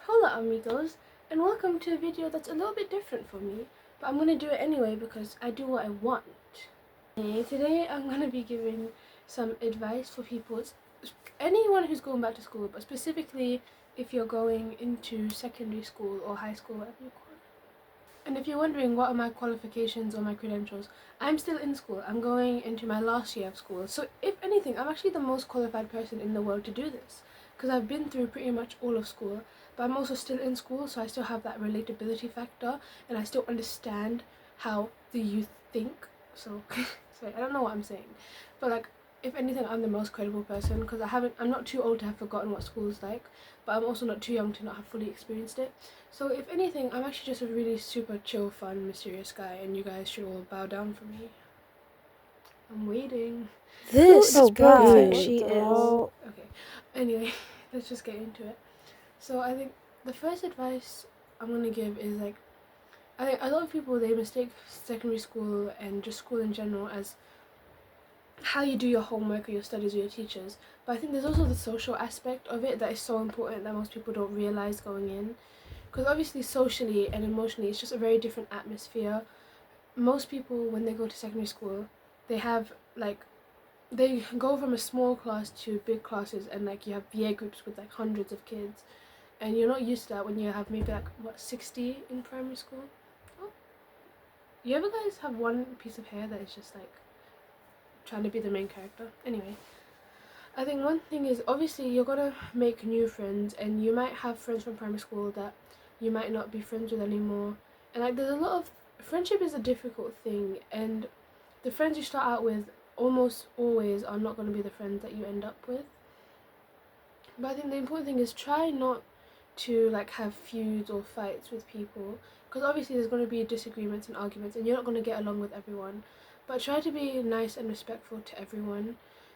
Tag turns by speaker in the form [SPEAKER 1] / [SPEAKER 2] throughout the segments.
[SPEAKER 1] Hola amigos, and welcome to a video that's a little bit different for me, but I'm gonna do it anyway because I do what I want. Today I'm gonna be giving some advice for people, anyone who's going back to school, but specifically if you're going into secondary school or high school, whatever you call it. And if you're wondering what are my qualifications or my credentials, I'm still in school. I'm going into my last year of school. So if anything, I'm actually the most qualified person in the world to do this because I've been through pretty much all of school, but I'm also still in school, so I still have that relatability factor and I still understand how the youth think. So sorry, I don't know what I'm saying, but like if anything, I'm the most credible person because I'm not too old to have forgotten what school's like, but I'm also not too young to not have fully experienced it. So if anything, I'm actually just a really super chill, fun, mysterious guy, and you guys should all bow down for me. I'm waiting.
[SPEAKER 2] This
[SPEAKER 3] Oh God,
[SPEAKER 2] bitch.
[SPEAKER 3] she is.
[SPEAKER 1] Okay. Anyway, let's just get into it. So I think the first advice I'm gonna give is like, I think a lot of people they mistake secondary school and just school in general as how you do your homework or your studies with your teachers. But I think there's also the social aspect of it that is so important that most people don't realize going in. Because obviously socially and emotionally it's just a very different atmosphere. Most people when they go to secondary school, they have like they go from a small class to big classes, and like you have year groups with like hundreds of kids, and you're not used to that when you have maybe like 60 in primary school. Oh, you ever guys have one piece of hair that is just like trying to be the main character? Anyway, I think one thing is obviously you're gonna make new friends, and you might have friends from primary school that you might not be friends with anymore. And like there's a lot of friendship is a difficult thing, and the friends you start out with almost always are not going to be the friends that you end up with. But I think the important thing is try not to like have feuds or fights with people, because obviously there's going to be disagreements and arguments and you're not going to get along with everyone, but try to be nice and respectful to everyone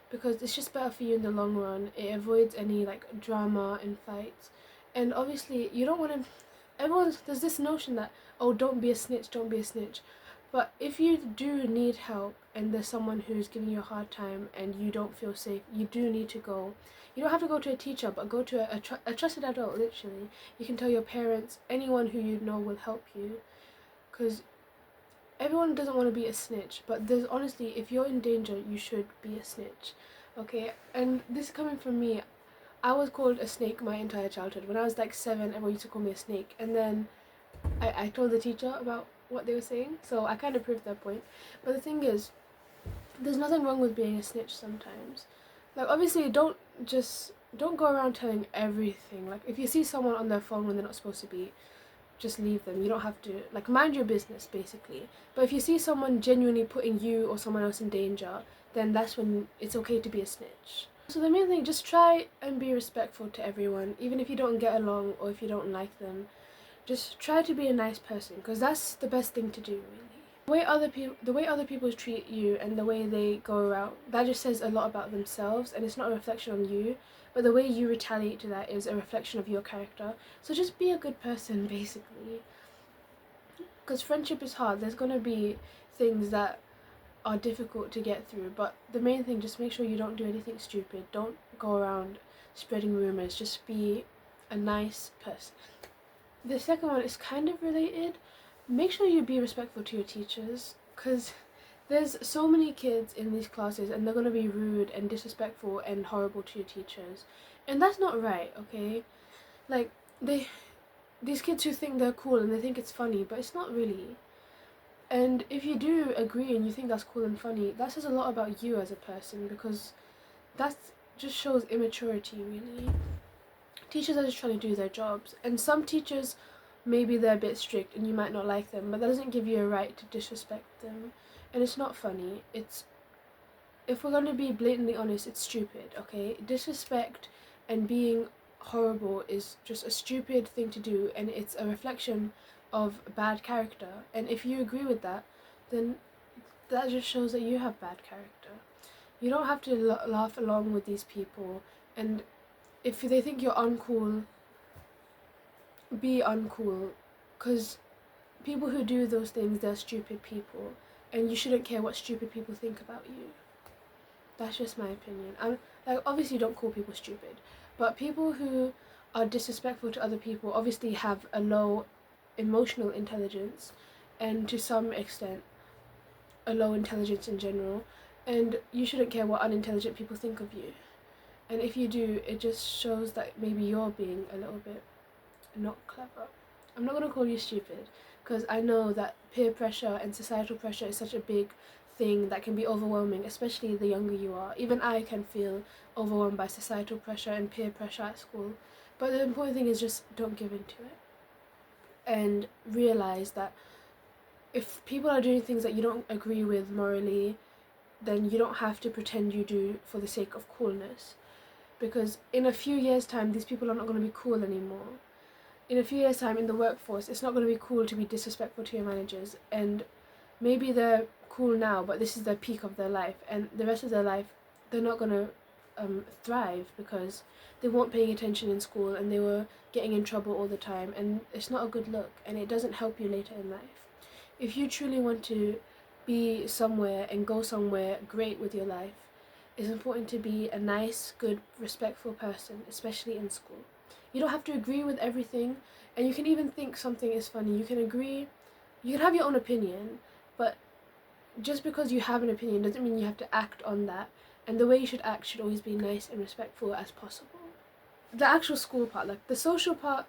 [SPEAKER 1] because it's just better for you in the long run. It avoids any like drama and fights. And obviously you don't want to, there's this notion that, oh, don't be a snitch, don't be a snitch. But if you do need help and there's someone who's giving you a hard time and you don't feel safe, you do need to go. You don't have to go to a teacher, but go to a trusted adult, literally. You can tell your parents, anyone who you know will help you. Because everyone doesn't want to be a snitch, but there's honestly, if you're in danger, you should be a snitch. Okay? And this is coming from me. I was called a snake my entire childhood. When I was like 7, everyone used to call me a snake. And then I told the teacher about what they were saying, so I kind of proved their point. But the thing is, there's nothing wrong with being a snitch sometimes. Like obviously don't go around telling everything. Like if you see someone on their phone when they're not supposed to be, just leave them. You don't have to, like, mind your business basically. But if you see someone genuinely putting you or someone else in danger, then that's when it's okay to be a snitch. So the main thing, just try and be respectful to everyone, even if you don't get along or if you don't like them. Just try to be a nice person, because that's the best thing to do, really. The way other people treat you and the way they go around, that just says a lot about themselves, and it's not a reflection on you. But the way you retaliate to that is a reflection of your character. So just be a good person, basically. Because friendship is hard. There's gonna be things that are difficult to get through, but the main thing, just make sure you don't do anything stupid. Don't go around spreading rumors. Just be a nice person. The second one is kind of related. Make sure you be respectful to your teachers, because there's so many kids in these classes and they're going to be rude and disrespectful and horrible to your teachers. And that's not right, okay? Like, these kids who think they're cool and they think it's funny, but it's not really. And if you do agree and you think that's cool and funny, that says a lot about you as a person, because that just shows immaturity, really. Teachers are just trying to do their jobs, and some teachers, maybe they're a bit strict and you might not like them, but that doesn't give you a right to disrespect them. And it's not funny. It's, if we're going to be blatantly honest, it's stupid, okay? Disrespect and being horrible is just a stupid thing to do, and it's a reflection of bad character. And if you agree with that, then that just shows that you have bad character. You don't have to laugh along with these people, and if they think you're uncool, be uncool, because people who do those things, they're stupid people, and you shouldn't care what stupid people think about you. That's just my opinion. I'm like, obviously don't call people stupid, but people who are disrespectful to other people obviously have a low emotional intelligence, and to some extent a low intelligence in general, and you shouldn't care what unintelligent people think of you. And if you do, it just shows that maybe you're being a little bit not clever. I'm not going to call you stupid, because I know that peer pressure and societal pressure is such a big thing that can be overwhelming, especially the younger you are. Even I can feel overwhelmed by societal pressure and peer pressure at school. But the important thing is just don't give in to it. And realize that if people are doing things that you don't agree with morally, then you don't have to pretend you do for the sake of coolness. Because in a few years' time, these people are not going to be cool anymore. In a few years' time in the workforce, it's not going to be cool to be disrespectful to your managers. And maybe they're cool now, but this is the peak of their life. And the rest of their life, they're not going to thrive, because they weren't paying attention in school and they were getting in trouble all the time. And it's not a good look, and it doesn't help you later in life. If you truly want to be somewhere and go somewhere great with your life, it's important to be a nice, good, respectful person, especially in school. You don't have to agree with everything, and you can even think something is funny. You can agree, you can have your own opinion, but just because you have an opinion doesn't mean you have to act on that. And the way you should act should always be nice and respectful as possible. The actual school part, like the social part,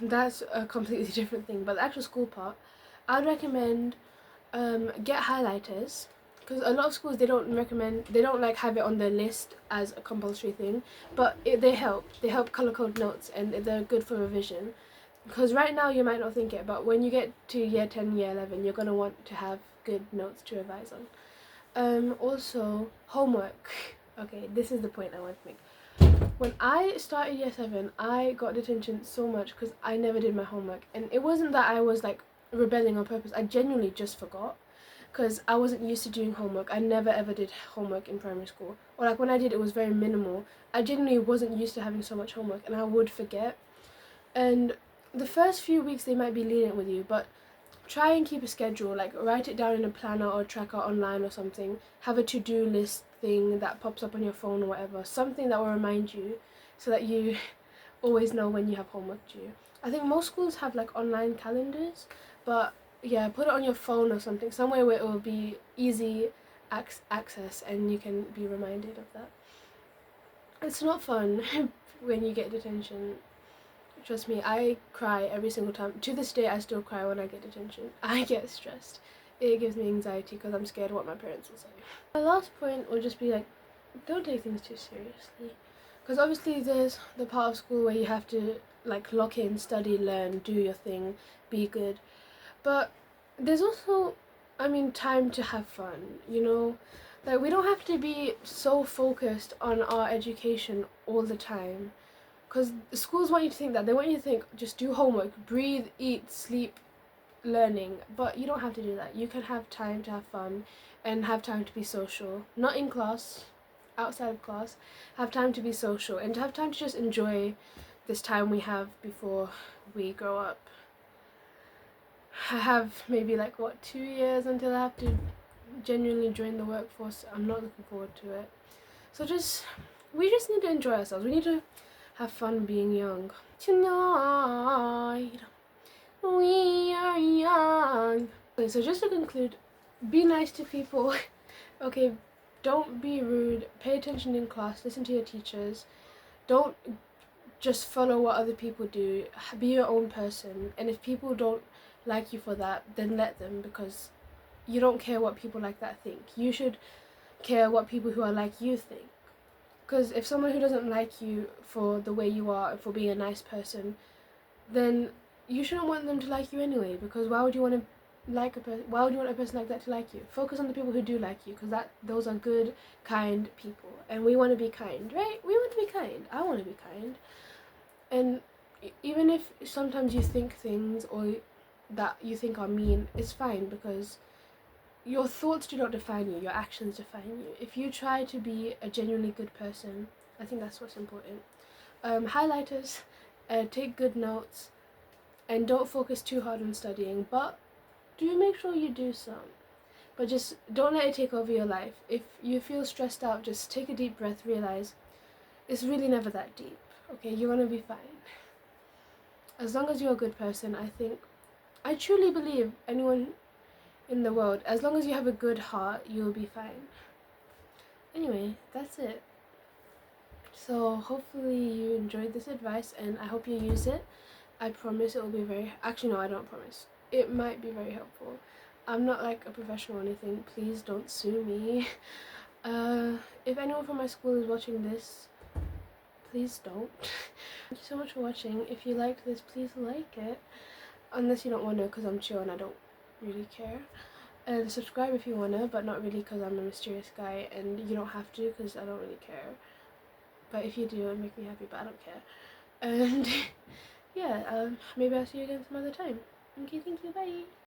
[SPEAKER 1] that's a completely different thing. But the actual school part, I'd recommend get highlighters, because a lot of schools they don't like have it on their list as a compulsory thing, but they help color code notes, and they're good for revision. Because right now you might not think it, but when you get to year 10, year 11, you're going to want to have good notes to revise on. Also, homework. Okay, this is the point I want to make. When I started year 7, I got detention so much because I never did my homework. And it wasn't that I was like rebelling on purpose. I genuinely just forgot, because I wasn't used to doing homework. I never ever did homework in primary school. Or like when I did, it was very minimal. I genuinely wasn't used to having so much homework, and I would forget. And the first few weeks they might be lenient with you, but try and keep a schedule. Like write it down in a planner or tracker online or something. Have a to-do list thing that pops up on your phone or whatever. Something that will remind you, so that you always know when you have homework due. I think most schools have like online calendars, but yeah, put it on your phone or something, somewhere where it will be easy access and you can be reminded of that. It's not fun when you get detention. Trust me, I cry every single time. To this day, I still cry when I get detention. I get stressed. It gives me anxiety because I'm scared what my parents will say. My last point will just be like, don't take things too seriously. Because obviously there's the part of school where you have to like lock in, study, learn, do your thing, be good. But there's also, time to have fun, you know? Like, we don't have to be so focused on our education all the time. Because schools want you to think that. They want you to think, just do homework, breathe, eat, sleep, learning. But you don't have to do that. You can have time to have fun and have time to be social. Not in class, outside of class. Have time to be social and to have time to just enjoy this time we have before we grow up. I have maybe 2 years until I have to genuinely join the workforce. I'm not looking forward to it. So we just need to enjoy ourselves. We need to have fun being young. Tonight, we are young. Okay, so just to conclude, be nice to people. Okay, don't be rude. Pay attention in class. Listen to your teachers. Don't just follow what other people do. Be your own person. And if people don't like you for that, then let them, because you don't care what people like that think. You should care what people who are like you think. Because if someone who doesn't like you for the way you are, for being a nice person, then you shouldn't want them to like you anyway. Because why would you want to why would you want a person like that to like you? Focus on the people who do like you, because those are good, kind people, and we want to be kind, right? We want to be kind. I want to be kind. And even if sometimes you think things or that you think are mean, it's fine, because your thoughts do not define you, your actions define you. If you try to be a genuinely good person, I think that's what's important. Highlighters, take good notes, and don't focus too hard on studying, but do make sure you do some. But just don't let it take over your life. If you feel stressed out, just take a deep breath, realize it's really never that deep. Okay, you're gonna be fine. As long as you're a good person, I truly believe anyone in the world, as long as you have a good heart, you'll be fine. Anyway, that's it. So hopefully you enjoyed this advice and I hope you use it. I promise it will be very, actually no, I don't promise. It might be very helpful. I'm not like a professional or anything. Please don't sue me. If anyone from my school is watching this, please don't. Thank you so much for watching. If you liked this, please like it. Unless you don't want to, because I'm chill and I don't really care. And subscribe if you wanna, but not really because I'm a mysterious guy, and you don't have to because I don't really care. But if you do, it'd make me happy, but I don't care. And yeah, maybe I'll see you again some other time. Okay, thank you, bye.